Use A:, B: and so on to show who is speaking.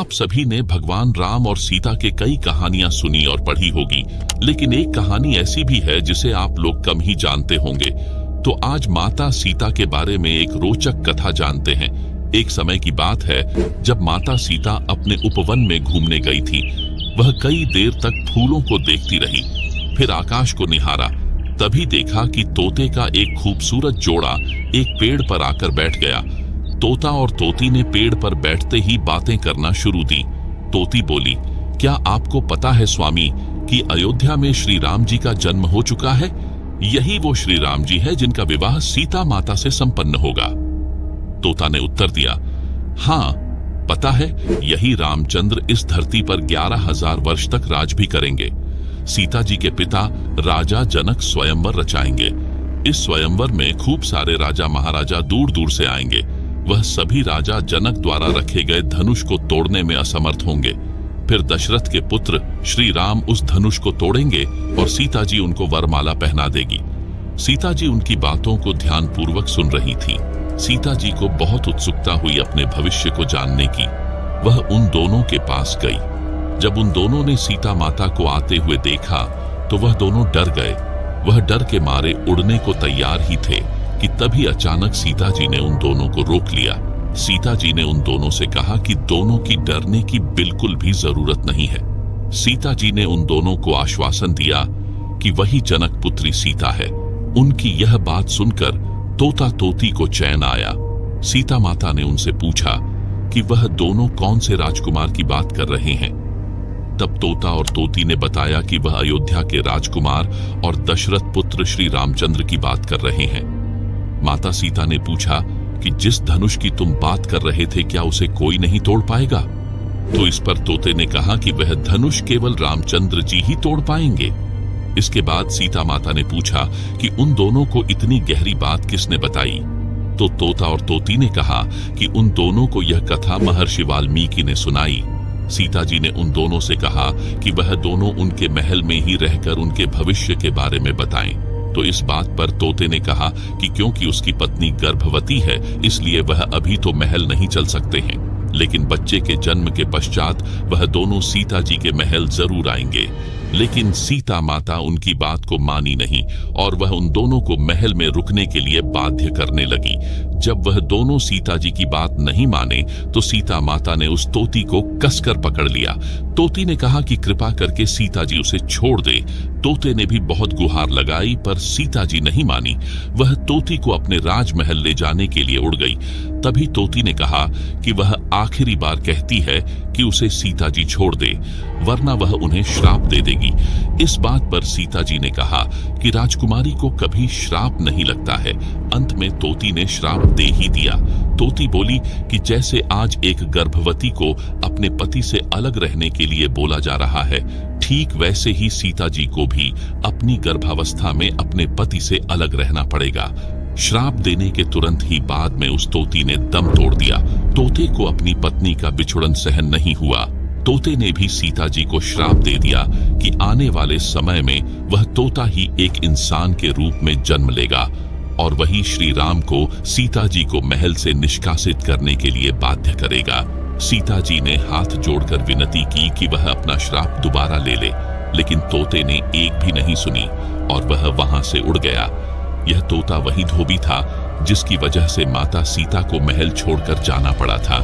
A: आप सभी ने भगवान राम और सीता के कई कहानियां सुनी और पढ़ी होगी, लेकिन एक कहानी ऐसी भी है जिसे आप लोग कम ही जानते होंगे। तो आज माता सीता के बारे में एक रोचक कथा जानते हैं। एक समय की बात है जब माता सीता अपने उपवन में घूमने गई थी। वह कई देर तक फूलों को देखती रही, फिर आकाश को निहारा। तभी देखा कि तोते का एक खूबसूरत जोड़ा एक पेड़ पर आकर बैठ गया। तोता और तोती ने पेड़ पर बैठते ही बातें करना शुरू दी। तोती बोली, क्या आपको पता है स्वामी कि अयोध्या में श्री राम जी का जन्म हो चुका है? यही वो श्री राम जी है जिनका विवाह सीता माता से संपन्न होगा। तोता ने उत्तर दिया, हाँ पता है, यही रामचंद्र इस धरती पर 11,000 वर्ष तक राज भी करेंगे। सीता जी के पिता राजा जनक स्वयंवर रचाएंगे। इस स्वयंवर में खूब सारे राजा महाराजा दूर दूर से आएंगे। वह सभी राजा जनक द्वारा रखे गए धनुष को तोड़ने में असमर्थ होंगे। फिर दशरथ के पुत्र श्री राम उस धनुष को तोड़ेंगे और सीता जी उनको वरमाला पहना देगी। सीता जी उनकी बातों को ध्यानपूर्वक सुन रही थी। सीता जी को बहुत उत्सुकता हुई अपने भविष्य को जानने की। वह उन दोनों के पास गई। जब उन दोनों ने सीता माता को आते हुए देखा तो वह दोनों डर गए। वह डर के मारे उड़ने को तैयार ही थे कि तभी अचानक सीता जी ने उन दोनों को रोक लिया। सीता जी ने उन दोनों से कहा कि दोनों की डरने की बिल्कुल भी जरूरत नहीं है। सीता जी ने उन दोनों को आश्वासन दिया कि वही जनक पुत्री सीता है। उनकी यह बात सुनकर तोता तोती को चैन आया। सीता माता ने उनसे पूछा कि वह दोनों कौन से राजकुमार की बात कर रहे हैं। तब तोता और तोती ने बताया कि वह अयोध्या के राजकुमार और दशरथ पुत्र श्री रामचंद्र की बात कर रहे हैं। माता सीता ने पूछा कि जिस धनुष की तुम बात कर रहे थे, क्या उसे कोई नहीं तोड़ पाएगा? तो इस पर तोते ने कहा कि वह धनुष केवल रामचंद्र जी ही तोड़ पाएंगे। इसके बाद सीता माता ने पूछा कि उन दोनों को इतनी गहरी बात किसने बताई? तो तोता और तोती ने कहा कि उन दोनों को यह कथा महर्षि वाल्मीकि ने सुनाई। सीता जी ने उन दोनों से कहा कि वह दोनों उनके महल में ही रहकर उनके भविष्य के बारे में बताएं। तो इस बात पर तोते ने कहा कि क्योंकि उसकी पत्नी गर्भवती है, इसलिए वह अभी तो महल नहीं चल सकते हैं, लेकिन बच्चे के जन्म के पश्चात वह दोनों सीता जी के महल जरूर आएंगे। लेकिन सीता माता उनकी बात को मानी नहीं और वह उन दोनों को महल में रुकने के लिए बाध्य करने लगी। जब वह दोनों सीता जी की बात नहीं माने तो सीता माता ने उस तोती को कसकर पकड़ लिया। तोती ने कहा कि कृपा करके सीता जी उसे छोड़ दे। तोते ने भी बहुत गुहार लगाई पर सीता जी नहीं मानी। वह तोती को अपने राजमहल ले जाने के लिए उड़ गई। तभी तोती ने कहा कि वह आखिरी बार कहती है कि उसे सीता जी छोड़ दे, वरना वह उन्हें श्राप दे देगी। इस बात पर सीता जी ने कहा कि राजकुमारी को कभी श्राप नहीं लगता है। अंत में तोती ने श्राप दे ही दिया। तोती बोली कि जैसे आज एक गर्भवती को अपने पति से अलग रहने के लिए बोला जा रहा है, ठीक वैसे ही सीता जी को भी अपनी गर्भावस्था में अपने पति से अलग रहना पड़ेगा। श्राप देने के तुरंत ही बाद में उस तोती ने दम तोड़ दिया। तोते को अपनी पत्नी का बिछुड़न सहन नहीं हुआ। तोते ने भी सीता जी को श्राप दे दिया कि आने वाले समय में वह तोता ही एक इंसान के रूप में जन्म लेगा और वही श्री राम को सीता जी को महल से निष्कासित करने के लिए बाध्य करेगा। सीता जी ने हाथ जोड़कर विनती की कि वह अपना श्राप दोबारा ले ले, लेकिन तोते ने एक भी नहीं सुनी और वह वहां से उड़ गया। यह तोता वही धोबी था जिसकी वजह से माता सीता को महल छोड़कर जाना पड़ा था।